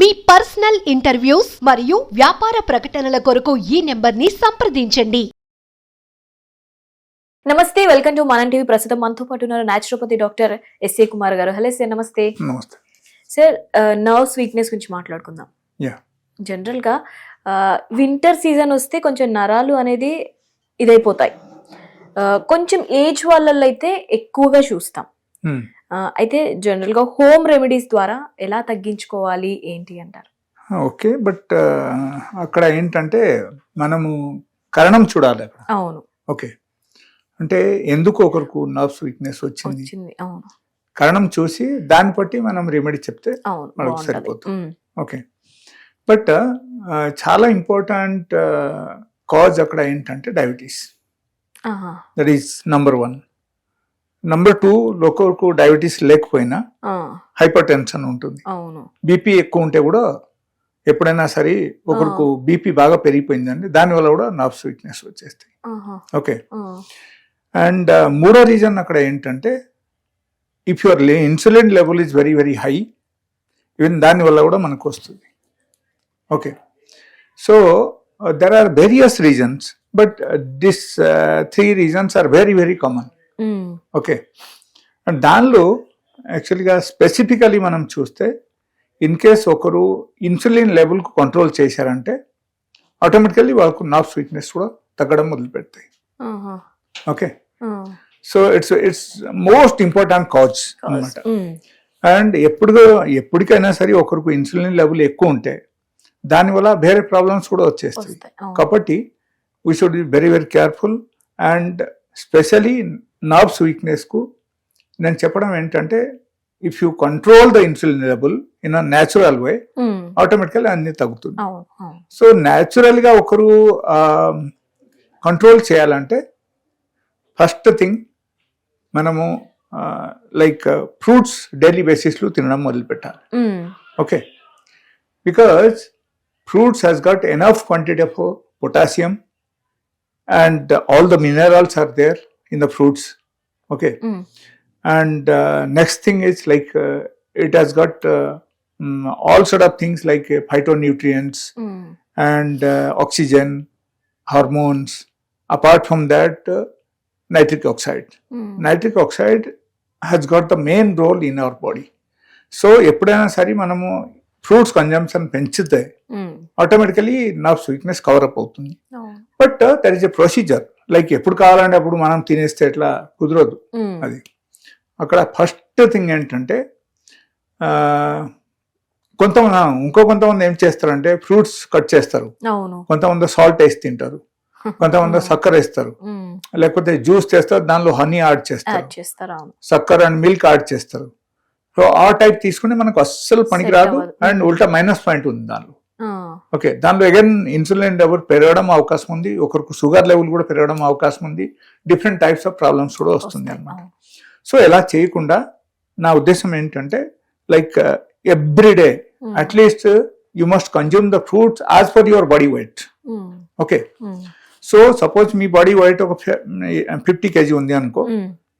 మీ personal interviews మరియు వ్యాపార ప్రకటనల కొరకు ఈ నెంబర్ని సంప్రదించండి. నమస్తే, వెల్కమ్ టు మనం టీవీ. ప్రస్తుతం మనతో పాటు ఉన్నారు న్యాచురోపతి డాక్టర్ ఎస్ఏ కుమార్ గారు. హలో సార్, నమస్తే. నమస్తే సార్, నర్వ్స్ వీక్నెస్ గురించి మాట్లాడుకుందాం. యా జనరల్ గా వింటర్ సీజన్ వస్తే కొంచెం నరాలు అనేది ఇదైపోతాయి. కొంచెం ఏజ్ వాళ్ళల్లో అయితే ఎక్కువగా చూస్తాం. అయితే జనరల్ గా హోమ్ రెమెడీస్ ద్వారా ఎలా తగ్గించుకోవాలి ఏంటి అంటారు? ఓకే, బట్ అక్కడ ఏంటంటే మనము కారణం చూడాలి. అవును. ఓకే, అంటే ఎందుకు ఒకరికి నర్వ్స్ వీక్నెస్ వచ్చింది, అవును, కారణం చూసి దాన్ని బట్టి మనం రెమెడీ చెప్తే మనకు సరిపోతుంది. ఓకే, బట్ చాలా ఇంపార్టెంట్ కాజ్ అక్కడ ఏంటంటే diabetes. That is number 1. Number 2, ఒకరికి డయాబెటీస్ లేకపోయినా హైపర్ టెన్షన్ ఉంటుంది. బీపీ ఎక్కువ ఉంటే కూడా ఎప్పుడైనా సరే ఒకరికి బీపీ బాగా పెరిగిపోయిందండి, దానివల్ల కూడా నర్వ్స్ వీక్నెస్ వచ్చేస్తాయి. ఓకే, అండ్ మూడో రీజన్ అక్కడ ఏంటంటే if your insulin level is very very high, even దానివల్ల కూడా మనకు వస్తుంది. Okay, so there are various reasons, but this 3 reasons are very very common. Okay, and దానిలో యాక్చువల్గా స్పెసిఫికలీ మనం చూస్తే ఇన్ కేస్ ఒకరు ఇన్సులిన్ లెవెల్కు కంట్రోల్ చేశారంటే ఆటోమేటికల్లీ వాళ్ళకు నర్వ్స్ వీక్నెస్ కూడా తగ్గడం మొదలు పెడతాయి. Okay, so it's most important cause అన్నమాట. అండ్ ఎప్పటికైనా సరే ఒకరికి ఇన్సులిన్ లెవెల్ ఎక్కువ ఉంటే దానివల్ల వేరే ప్రాబ్లమ్స్ కూడా వచ్చేస్తాయి. కాబట్టి we should be very very careful. And specially nerves వీక్నెస్కు నేను చెప్పడం ఏంటంటే if you control the insulin level in a natural way, automatically అన్ని తగ్గుతుంది. సో న్యాచురల్గా ఒకరు కంట్రోల్ చేయాలంటే ఫస్ట్ థింగ్ మనము లైక్ ఫ్రూట్స్ డైలీ బేసిస్లో తినడం మొదలు పెట్టాలి. Okay, because fruits has got enough quantity of potassium and all the minerals are there in the fruits. Okay, and next thing is like it has got all sort of things like phytonutrients and oxygen, hormones. Apart from that, nitric oxide. Nitric oxide has got the main role in our body. So ఎప్పుడైనా సరే మనము fruits consumption పెంచితే automatically nerves weakness cover up అవుతుంది. But that is a procedure. Like ఎప్పుడు కావాలంటే అప్పుడు మనం తినేస్తే ఎట్లా కుదరదు. అది అక్కడ ఫస్ట్ థింగ్ ఏంటంటే కొంతమంది ఏం చేస్తారంటే ఫ్రూట్స్ కట్ చేస్తారు, కొంతమంది సాల్ట్ వేసి తింటారు, కొంతమంది చక్కెర వేస్తారు, లేకపోతే జ్యూస్ చేస్తారు, దానిలో హనీ యాడ్ చేస్తారు, చక్కెర అండ్ మిల్క్ యాడ్ చేస్తారు. సో ఆ టైప్ తీసుకుని మనకు అస్సలు పనికిరాదు అండ్ ఉల్టా మైనస్ పాయింట్ ఉంది దానిలో. ఓకే, దానిలో అగైన్ ఇన్సులిన్ లెవెల్ పెరగడం అవకాశం ఉంది, ఒకరికి షుగర్ లెవెల్ కూడా పెరగడం అవకాశం ఉంది, డిఫరెంట్ టైప్స్ ఆఫ్ ప్రాబ్లమ్స్ కూడా వస్తుంది అన్నమాట. సో ఇలా చేయకుండా నా ఉద్దేశం ఏంటంటే like everyday at least you must consume the fruits as per your body weight. Okay, so suppose me body weight ఒక 50 kg ఉంది అనుకో,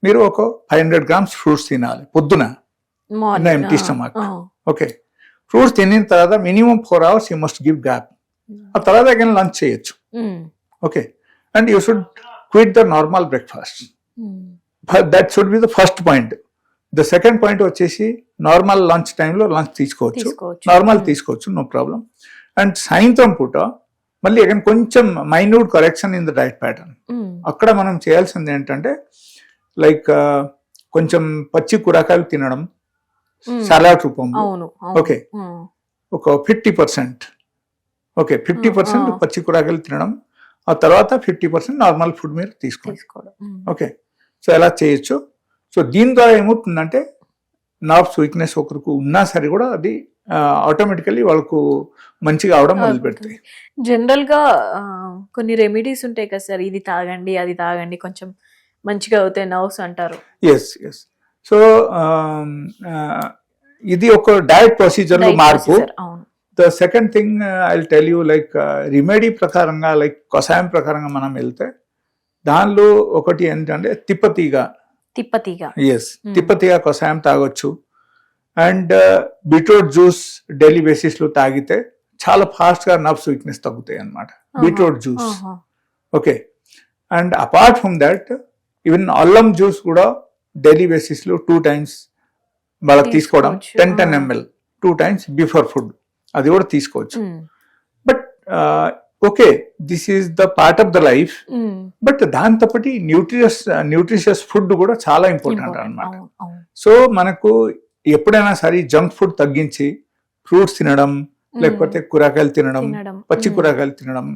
మీరు ఒక 500 grams ఫ్రూట్స్ తినాలి పొద్దున ఎంటీ స్టమక్. ఓకే, ఫ్రూట్స్ తినిన తర్వాత minimum 4 hours you must give gap. ఆ తర్వాత అగైన్ లంచ్ చేయొచ్చు. Okay, and you should quit the normal breakfast. That should be the first point. The second point వచ్చేసి normal lunch టైంలో lunch తీసుకోవచ్చు, normal తీసుకోవచ్చు, no problem. And సాయంత్రం పూట మళ్ళీ అగైన్ కొంచెం minute correction in the diet pattern. అక్కడ మనం చేయాల్సింది ఏంటంటే లైక్ కొంచెం పచ్చి కూరగాయలు తినడం సలాడ్ రూపంలో. ఓకే, ఒక 50%. ఓకే, 50% పచ్చి కూరగాయలు తినడం, ఆ తర్వాత 50% నార్మల్ ఫుడ్ మీరు తీసుకోవడం. ఓకే, సో ఎలా చేయొచ్చు. సో దీని ద్వారా ఏమవుతుందంటే నర్వ్స్ వీక్నెస్ ఒకరికి ఉన్నా సరే కూడా అది ఆటోమేటికల్లీ వాళ్ళకు మంచిగా అవడం మొదలు పెడతాయి. జనరల్ గా కొన్ని రెమెడీస్ ఉంటాయి కదా సార్, ఇది తాగండి అది తాగండి కొంచెం మంచిగా అవుతాయి నర్వ్స్ అంటారు. ఎస్ ఎస్, సో ఇది ఒక డైట్ ప్రొసీజర్ లో మార్పు. The second thing I will tell you like remedy ప్రకారంగా లైక్ కషాయం ప్రకారంగా మనం వెళ్తే దానిలో ఒకటి ఏంటంటే తిప్పతీగ. ఎస్, తిప్పతీగ కషాయం తాగొచ్చు. And beetroot juice daily basis లో తాగితే చాలా ఫాస్ట్ గా నర్వ్స్ వీక్నెస్ తగ్గుతాయి అన్నమాట. Beetroot juice, okay. And apart from that even అల్లం జ్యూస్ కూడా డైలీ బేసిస్ లో 2 times వాళ్ళకి తీసుకోవడం, 10 ml 2 times బిఫోర్ ఫుడ్, అది కూడా తీసుకోవచ్చు. But okay, this is the part of the life. But దాంతో పాటు న్యూట్రిషియస్ ఫుడ్ కూడా చాలా ఇంపార్టెంట్ అన్నమాట. సో మనకు ఎప్పుడైనా సరే జంక్ ఫుడ్ తగ్గించి ఫ్రూట్స్ తినడం, లేకపోతే కూరగాయలు తినడం, పచ్చి కూరగాయలు తినడం,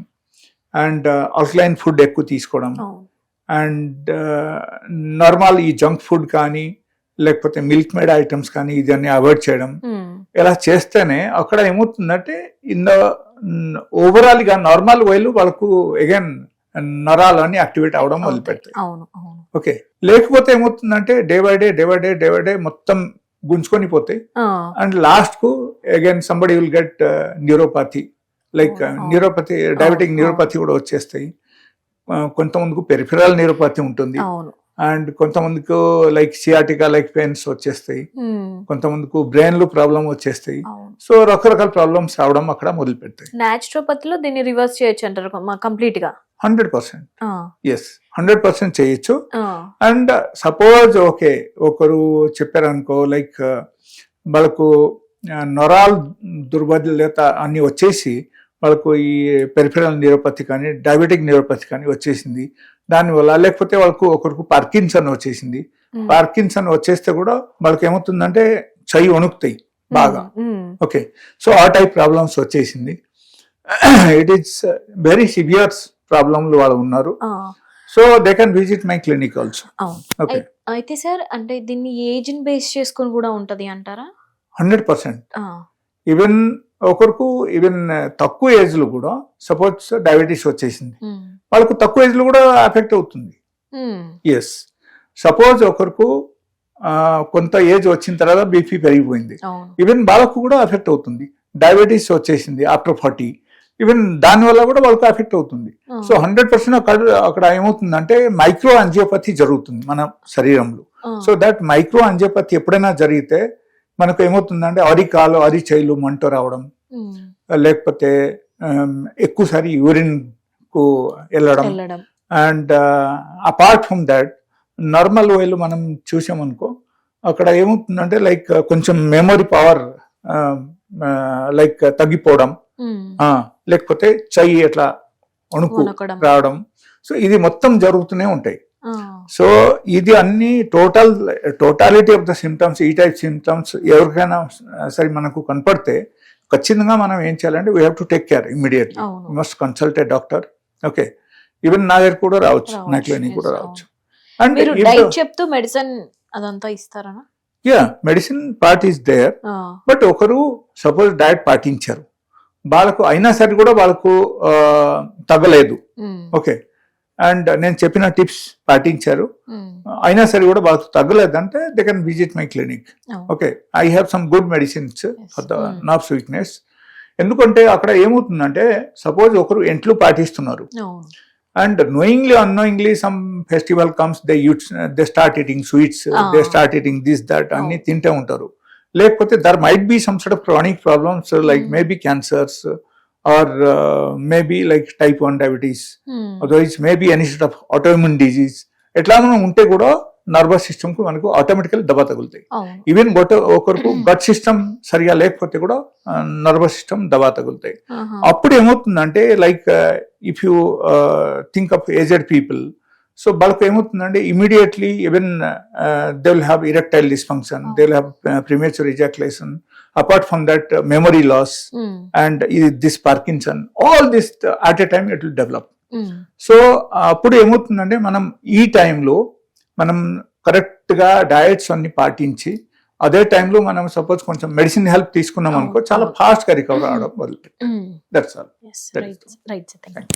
అండ్ ఆల్కలైన్ ఫుడ్ ఎక్కువ తీసుకోవడం, అండ్ నార్మల్ ఈ జంక్ ఫుడ్ కానీ లేకపోతే మిల్క్ మేడ్ ఐటమ్స్ కానీ ఇదన్నీ అవాయిడ్ చేయడం, ఇలా చేస్తేనే అక్కడ ఏమవుతుందంటే ఓవరాల్ గా నార్మల్ వేలు వాళ్ళకు అగైన్ నరాలు అన్ని యాక్టివేట్ అవడం మొదలు పెడతాయి. ఓకే, లేకపోతే ఏమవుతుందంటే డే బై డే మొత్తం గుంజుకొని పోతాయి. అండ్ లాస్ట్ కు again somebody will get neuropathy, like neuropathy, diabetic neuropathy కూడా వచ్చేస్తాయి. కొంతమందికి పెరిఫెరల్ న్యూరోపతి ఉంటుంది, అండ్ కొంతమందికి లైక్ సియాటికా లైక్ పెయిన్స్ వచ్చేస్తాయి, కొంతమందికి బ్రెయిన్ లో ప్రాబ్లం వచ్చేస్తాయి. సో రకరకాల ప్రాబ్లమ్స్ రావడం అక్కడ మొదలు పెడతాయి. నాచురోపతిలో దీన్ని రివర్స్ చేయొచ్చు అంటారు కంప్లీట్ గా? 100%, ఎస్, 100% చేయొచ్చు. అండ్ సపోజ్ ఓకే ఒకరు చెప్పారనుకో, లైక్ వాళ్ళకు నరాల్ దుర్బలత అన్ని వచ్చేసి వాళ్ళకు ఈ పెరిఫెరల్ న్యూరోపతి కానీ డయాబెటిక్ న్యూరోపతి కానీ వచ్చేసింది దానివల్ల, లేకపోతే వాళ్ళకు ఒకరికి పార్కిన్సన్ వచ్చేసింది. పార్కిన్సన్ వచ్చేస్తే కూడా వాళ్ళకి ఏమవుతుందంటే చెయ్యి వణుకుతాయి బాగా. ఓకే, సో ఆ టైప్ ప్రాబ్లమ్స్ వచ్చేసింది. ఇట్ ఈస్ వెరీ సివియర్ ప్రాబ్లమ్లు వాళ్ళు ఉన్నారు. So they can visit my clinic also. Okay, అయితే సార్ అంటే దీన్ని ఏజ్ ని బేస్ చేసుకొని కూడా ఉంటది అంటారా? 100%. ఈవెన్ ఒకరికి ఈవెన్ తక్కువ ఏజ్ లో కూడా సపోజ్ డయాబెటీస్ వచ్చేసింది, వాళ్ళకు తక్కువ ఏజ్ లో కూడా ఎఫెక్ట్ అవుతుంది. ఎస్, సపోజ్ ఒకరికి కొంత ఏజ్ వచ్చిన తర్వాత బీపీ పెరిగిపోయింది, ఈవెన్ వాళ్ళకు కూడా ఎఫెక్ట్ అవుతుంది. డయాబెటీస్ వచ్చేసింది ఆఫ్టర్ 40, ఈవెన్ దాని వల్ల కూడా వాళ్ళకు ఎఫెక్ట్ అవుతుంది. సో 100% అక్కడ ఏమవుతుందంటే మైక్రో అంజియోపతి జరుగుతుంది మన శరీరంలో. సో దట్ మైక్రో అంజియోపతి ఎప్పుడైనా జరిగితే మనకు ఏమవుతుందంటే అరికాలు అరిచైలు మంట రావడం, లేకపోతే ఎక్కువసారి యూరిన్ కు వెళ్ళడం, and apart from that normal వేలు మనం చూసామనుకో అక్కడ ఏమవుతుందంటే లైక్ కొంచెం మెమొరీ పవర్ లైక్ తగ్గిపోవడం, లేకపోతే చెయ్యి ఎట్లా వణుకు రావడం. సో ఇది మొత్తం జరుగుతూనే ఉంటాయి. సో ఇది అన్ని టోటాలిటీ ఆఫ్ ద సిమ్టమ్స్, ఈ టైప్ సిమ్టమ్స్ ఎవరికైనా సరే మనకు కనపడితే ఖచ్చితంగా మనం ఏం చేయాలంటే we have to take care immediately. Must consult a doctor. Okay, even నా దగ్గర కూడా రావచ్చు, నా క్లినిక్ కూడా రావచ్చు. అండ్ చెప్తూ మెడిసిన్ అదంతా ఇస్తారా? Yeah, medicine part is there. But ఒకరు సపోజ్ డయట్ పాటించారు, వాళ్ళకు అయినా సరే కూడా వాళ్ళకు తగ్గలేదు. ఓకే, అండ్ నేను చెప్పిన టిప్స్ పాటించారు, అయినా సరే కూడా వాళ్ళకు తగ్గలేదంటే they can visit my clinic. Okay, I have some good medicines for the nerves weakness. ఎందుకంటే అక్కడ ఏమవుతుందంటే సపోజ్ ఒకరు ఎంట్లు పాటిస్తున్నారు, and knowingly unknowingly some festival comes, they start eating sweets, they start eating this that అన్ని తింటే ఉంటారు. లేకపోతే there might be some sort of chronic problems like maybe cancers or maybe like type 1 diabetes, otherwise maybe any sort of autoimmune disease. ఎట్లా మనం ఉంటే కూడా nervous system కు మనకు ఆటోమేటికల్ దెబ్బ తగులుతాయి. ఈవెన్ ఒకరికి గట్ సిస్టమ్ సరిగా లేకపోతే కూడా నర్వస్ సిస్టమ్ దెబ్బ తగులుతాయి. అప్పుడు ఏమవుతుందంటే like if you think of aged people, so వాళ్ళకు ఏమవుతుందంటే immediately even they will have erectile dysfunction, they will have premature ejaculation, apart from that memory loss and this Parkinson, all this at a time it will develop. So అప్పుడు ఏమవుతుందంటే మనం ఈ టైంలో మనం correct గా diets అన్ని పాటించి అదే టైంలో మనం సపోజ్ కొంచెం మెడిసిన్ హెల్ప్ తీసుకున్నాం అనుకో చాలా ఫాస్ట్ గా రికవర్ అవడం మొదలు. That's all. రైట్.